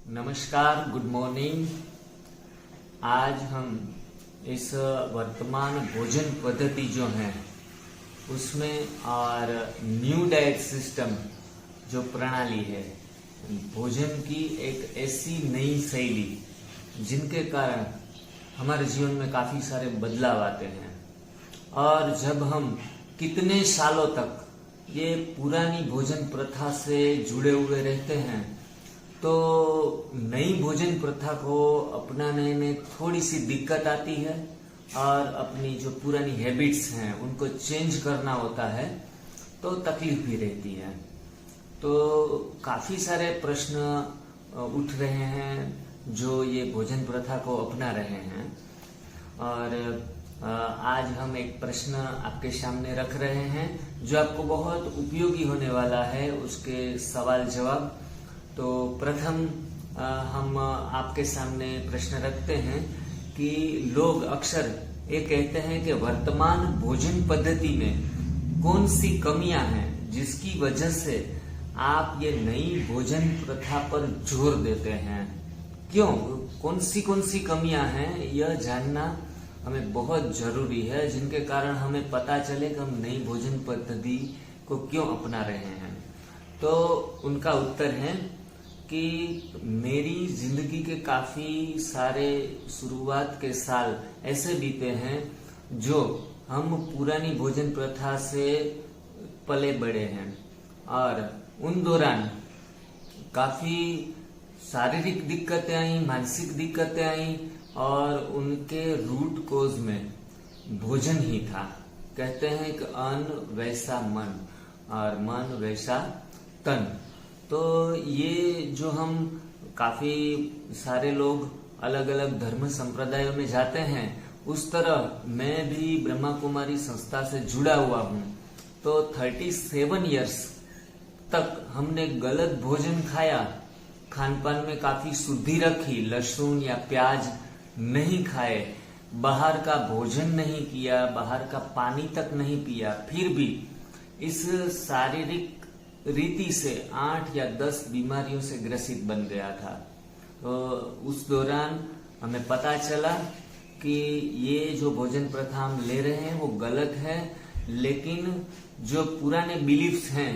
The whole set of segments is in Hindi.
नमस्कार, गुड मॉर्निंग। आज हम इस वर्तमान भोजन पद्धति जो है उसमें और न्यू डाइट सिस्टम जो प्रणाली है, भोजन की एक ऐसी नई शैली जिनके कारण हमारे जीवन में काफी सारे बदलाव आते हैं। और जब हम कितने सालों तक ये पुरानी भोजन प्रथा से जुड़े हुए रहते हैं तो नई भोजन प्रथा को अपनाने में थोड़ी सी दिक्कत आती है और अपनी जो पुरानी हैबिट्स हैं उनको चेंज करना होता है तो तकलीफ भी रहती है। तो काफी सारे प्रश्न उठ रहे हैं जो ये भोजन प्रथा को अपना रहे हैं। और आज हम एक प्रश्न आपके सामने रख रहे हैं जो आपको बहुत उपयोगी होने वाला है, उसके सवाल जवाब। तो प्रथम हम आपके सामने प्रश्न रखते हैं कि लोग अक्सर ये कहते हैं कि वर्तमान भोजन पद्धति में कौन सी कमियां हैं जिसकी वजह से आप ये नई भोजन प्रथा पर जोर देते हैं। क्यों, कौन सी कमियां हैं, यह जानना हमें बहुत जरूरी है, जिनके कारण हमें पता चले कि हम नई भोजन पद्धति को क्यों अपना रहे हैं। तो उनका उत्तर है कि मेरी जिंदगी के काफी सारे शुरुआत के साल ऐसे बीते हैं जो हम पुरानी भोजन प्रथा से पले बढ़े हैं और उन दौरान काफी शारीरिक दिक्कतें आई, मानसिक दिक्कतें आई और उनके रूट कोज में भोजन ही था। कहते हैं कि अन्न वैसा मन और मन वैसा तन। तो ये जो हम काफी सारे लोग अलग अलग धर्म संप्रदायों में जाते हैं, उस तरह मैं भी ब्रह्मा कुमारी संस्था से जुड़ा हुआ हूँ। तो 37 इयर्स तक हमने गलत भोजन खाया, खान पान में काफी शुद्धि रखी, लहसुन या प्याज नहीं खाए, बाहर का भोजन नहीं किया, बाहर का पानी तक नहीं पिया, फिर भी इस शारीरिक रीति से 8 या 10 बीमारियों से ग्रसित बन गया था। तो उस दौरान हमें पता चला कि ये जो भोजन प्रथा हम ले रहे हैं वो गलत है, लेकिन जो पुराने बिलीफ्स हैं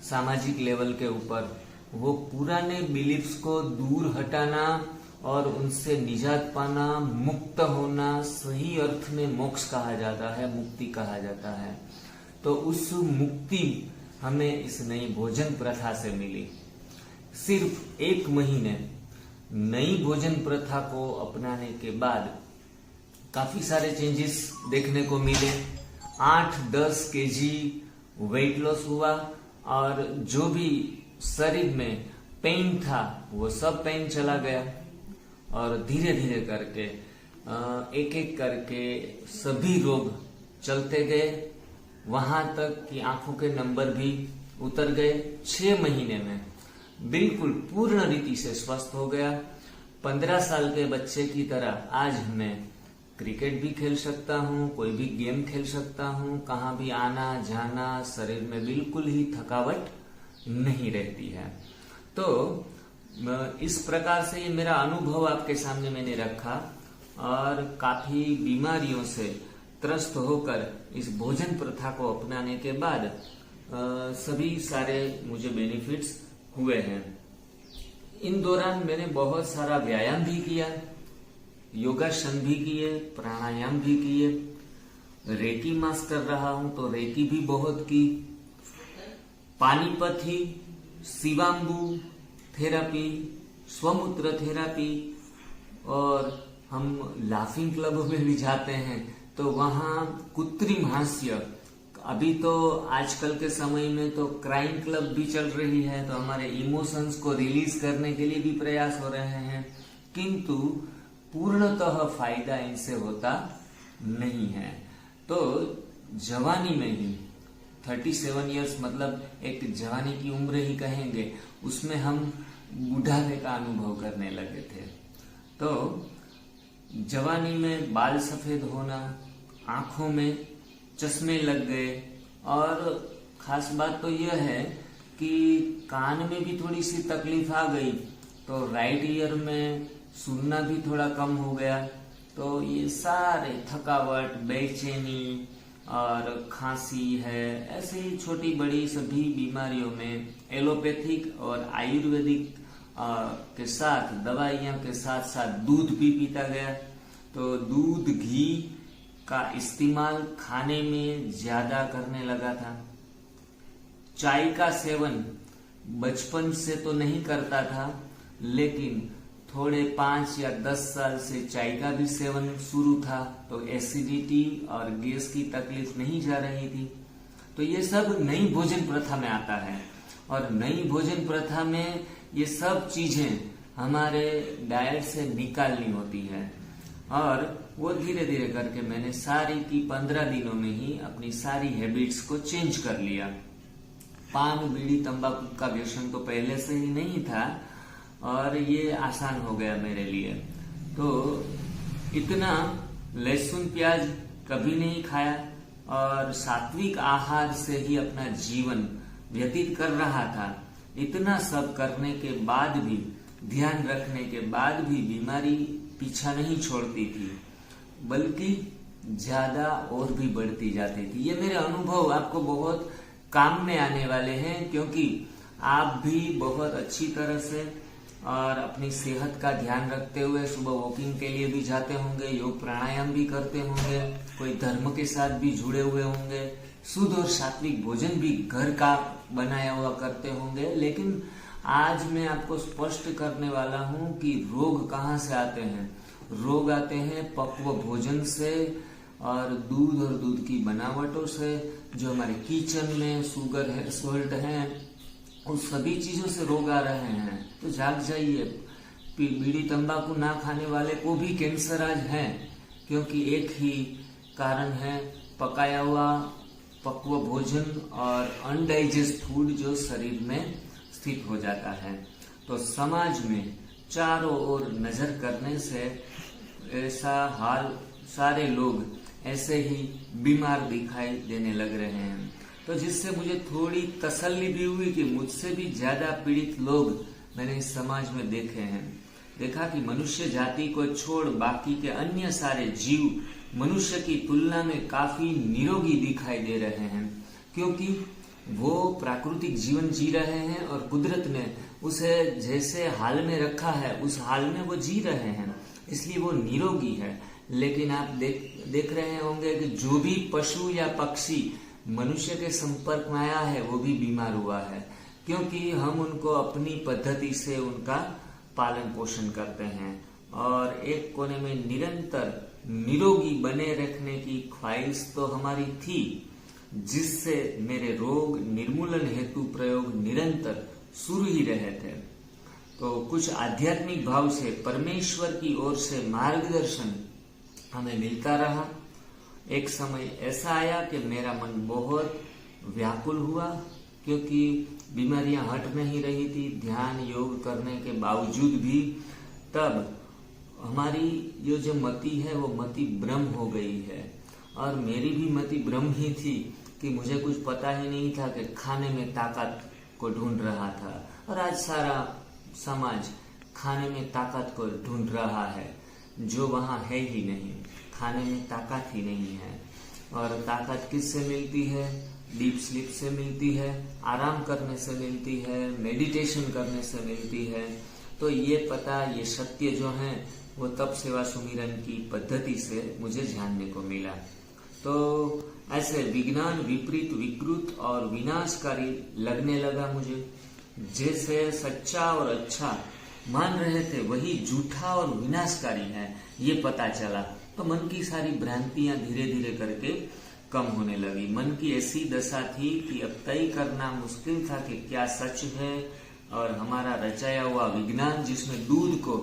सामाजिक लेवल के ऊपर, वो पुराने बिलीफ्स को दूर हटाना और उनसे निजात पाना, मुक्त होना, सही अर्थ में मोक्ष कहा जाता है, मुक्ति कहा जाता है। तो उस मुक्ति हमें इस नई भोजन प्रथा से मिली। सिर्फ 1 महीने नई भोजन प्रथा को अपनाने के बाद काफी सारे चेंजेस देखने को मिले। 8-10 केजी वेट लॉस हुआ और जो भी शरीर में पेन था वो सब पेन चला गया और धीरे धीरे करके एक एक करके सभी रोग चलते गए, वहां तक कि आंखों के नंबर भी उतर गए। 6 महीने में बिल्कुल पूर्ण रीति से स्वस्थ हो गया। 15 साल के बच्चे की तरह आज मैं क्रिकेट भी खेल सकता हूँ, कोई भी गेम खेल सकता हूँ, कहाँ भी आना जाना, शरीर में बिल्कुल ही थकावट नहीं रहती है। तो इस प्रकार से ये मेरा अनुभव आपके सामने मैंने रखा और काफी बीमारियों से त्रस्त होकर इस भोजन प्रथा को अपनाने के बाद सभी सारे मुझे बेनिफिट्स हुए हैं। इन दौरान मैंने बहुत सारा व्यायाम भी किया, योगासन भी किए, प्राणायाम भी किए, रेकी मास्टर रहा हूं तो रेकी भी बहुत की, पानीपथी, शिवांबु थेरापी, स्वमूत्र थेरापी, और हम लाफिंग क्लब में भी जाते हैं तो वहां कृत्रिम हास्य, अभी तो आजकल के समय में तो क्राइम क्लब भी चल रही है, तो हमारे इमोशंस को रिलीज करने के लिए भी प्रयास हो रहे हैं, किंतु पूर्णतः फायदा इनसे होता नहीं है। तो जवानी में ही 37 इयर्स मतलब एक जवानी की उम्र ही कहेंगे, उसमें हम बुढ़ापे का अनुभव करने लगे थे। तो जवानी में बाल सफेद होना, आंखों में चश्मे लग गए और खास बात तो यह है कि कान में भी थोड़ी सी तकलीफ आ गई। तो राइट ईयर में सुनना भी थोड़ा कम हो गया। तो ये सारे थकावट, बेचैनी और खांसी है, ऐसे ही छोटी बड़ी सभी बीमारियों में एलोपैथिक और आयुर्वेदिक के साथ, दवाइयों के साथ साथ दूध भी पीता गया। तो दूध, घी का इस्तेमाल खाने में ज्यादा करने लगा था। चाय का सेवन बचपन से तो नहीं करता था, लेकिन थोड़े 5 या 10 साल से चाय का भी सेवन शुरू था। तो एसिडिटी और गैस की तकलीफ नहीं जा रही थी। तो ये सब नई भोजन प्रथा में आता है, और नई भोजन प्रथा में ये सब चीजें हमारे डाइट से निकालनी होती है। और वो धीरे धीरे करके मैंने सारी की 15 दिनों में ही अपनी सारी हैबिट्स को चेंज कर लिया। पान, बीड़ी, तंबाकू का व्यसन तो पहले से ही नहीं था, और ये आसान हो गया मेरे लिए। तो इतना लहसुन प्याज कभी नहीं खाया, और सात्विक आहार से ही अपना जीवन व्यतीत कर रहा था। इतना सब करने के बाद भी, ध्यान रखने के बाद भी बीमारी पीछा नहीं छोड़ती थी, बल्कि ज्यादा और भी बढ़ती जाती थी। ये मेरे अनुभव आपको बहुत काम में आने वाले हैं, क्योंकि आप भी बहुत अच्छी तरह से और अपनी सेहत का ध्यान रखते हुए सुबह वॉकिंग के लिए भी जाते होंगे, योग प्राणायाम भी करते होंगे, कोई धर्म के साथ भी जुड़े हुए होंगे, शुद्ध और सात्विक भोजन भी घर का बनाया हुआ करते होंगे। लेकिन आज मैं आपको स्पष्ट करने वाला हूं कि रोग कहाँ से आते हैं। रोग आते हैं पक्व भोजन से और दूध की बनावटों से, जो हमारे किचन में शुगर है, सॉल्ट है, उस सभी चीजों से रोग आ रहे हैं। तो जाग जाइए। बीड़ी तंबाकू ना खाने वाले को भी कैंसर आज है, क्योंकि एक ही कारण है, पकाया हुआ पक्व भोजन और अनडाइजेस्ट फूड जो शरीर में स्थित हो जाता है। तो समाज में चारों ओर नजर करने से ऐसा हाल, सारे लोग ऐसे ही बीमार दिखाई देने लग रहे हैं। तो जिससे मुझे थोड़ी तसल्ली भी हुई कि मुझसे भी ज्यादा पीड़ित लोग मैंने इस समाज में देखे हैं। देखा कि मनुष्य जाति को छोड़ बाकी के अन्य सारे जीव मनुष्य की तुलना में काफी निरोगी दिखाई दे रहे हैं, क्योंकि वो प्राकृतिक जीवन जी रहे हैं और कुदरत ने उसे जैसे हाल में रखा है उस हाल में वो जी रहे हैं, इसलिए वो निरोगी है। लेकिन आप देख रहे होंगे कि जो भी पशु या पक्षी मनुष्य के संपर्क में आया है वो भी बीमार हुआ है, क्योंकि हम उनको अपनी पद्धति से उनका पालन पोषण करते हैं और एक कोने में निरंतर निरोगी बने रखने की ख्वाहिश तो हमारी थी, जिससे मेरे रोग निर्मूलन हेतु प्रयोग निरंतर शुरू ही रहे थे। तो कुछ आध्यात्मिक भाव से परमेश्वर की ओर से मार्गदर्शन हमें मिलता रहा। एक समय ऐसा आया कि मेरा मन बहुत व्याकुल हुआ, क्योंकि बीमारियां हट नहीं रही थी ध्यान योग करने के बावजूद भी। तब हमारी ये जो मति है वो मति भ्रम हो गई है, और मेरी भी मति भ्रम ही थी कि मुझे कुछ पता ही नहीं था कि खाने में ताकत को ढूंढ रहा था। और आज सारा समाज खाने में ताकत को ढूंढ रहा है, जो वहाँ है ही नहीं। खाने में ताकत ही नहीं है। और ताकत किससे मिलती है? डीप स्लीप से मिलती है, आराम करने से मिलती है, मेडिटेशन करने से मिलती है। तो ये पता, ये सत्य जो है वो तप सेवा सुमिरन की पद्धति से मुझे जानने को मिला। तो ऐसे विज्ञान विपरीत, विकृत और विनाशकारी लगने लगा मुझे। जैसे सच्चा और अच्छा मान रहे थे वही झूठा और विनाशकारी है, ये पता चला। तो मन की सारी भ्रांतियां धीरे धीरे करके कम होने लगी। मन की ऐसी दशा थी कि अब तय करना मुश्किल था कि क्या सच है और हमारा रचाया हुआ विज्ञान, जिसमें दूध को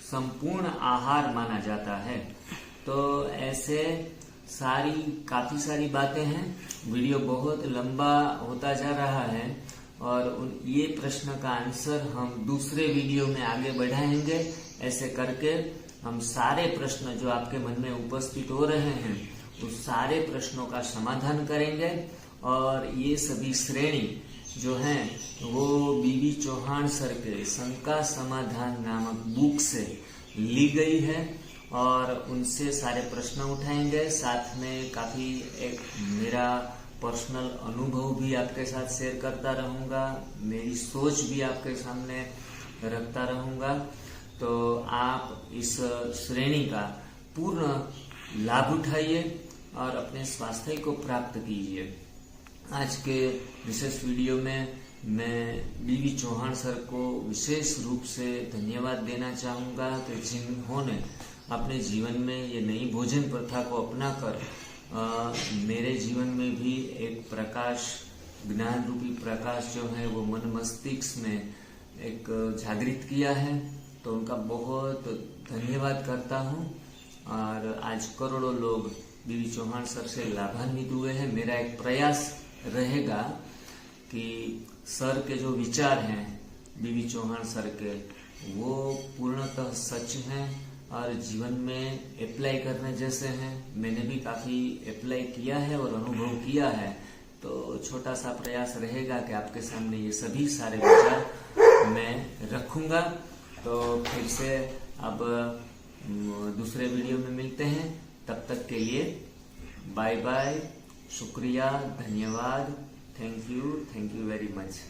संपूर्ण आहार माना जाता है। तो ऐसे काफी सारी बातें हैं। वीडियो बहुत लंबा होता जा रहा है और ये प्रश्न का आंसर हम दूसरे वीडियो में आगे बढ़ाएंगे। ऐसे करके हम सारे प्रश्न जो आपके मन में उपस्थित हो रहे हैं उस सारे प्रश्नों का समाधान करेंगे। और ये सभी श्रेणी जो हैं वो बीबी चौहान सर के शंका समाधान नामक बुक से ली गई है और उनसे सारे प्रश्न उठाएंगे। साथ में काफी एक मेरा पर्सनल अनुभव भी आपके साथ शेयर करता रहूंगा, मेरी सोच भी आपके सामने रखता रहूंगा। तो आप इस श्रेणी का पूर्ण लाभ उठाइए और अपने स्वास्थ्य को प्राप्त कीजिए। आज के विशेष वीडियो में मैं बीबी चौहान सर को विशेष रूप से धन्यवाद देना चाहूँगा कि जिन्होंने अपने जीवन में ये नई भोजन प्रथा को अपनाकर मेरे जीवन में भी एक प्रकाश, ज्ञान रूपी प्रकाश जो है वो मन मस्तिष्क में एक जागृत किया है। तो उनका बहुत धन्यवाद करता हूँ। और आज करोड़ों लोग बीबी चौहान सर से लाभान्वित हुए हैं। मेरा एक प्रयास रहेगा कि सर के जो विचार हैं बीबी चौहान सर के, वो पूर्णतः सच हैं और जीवन में अप्लाई करने जैसे हैं। मैंने भी काफी अप्लाई किया है और अनुभव किया है। तो छोटा सा प्रयास रहेगा कि आपके सामने ये सभी सारे विचार मैं रखूंगा। तो फिर से अब दूसरे वीडियो में मिलते हैं। तब तक के लिए बाय बाय, शुक्रिया, धन्यवाद, थैंक यू वेरी मच।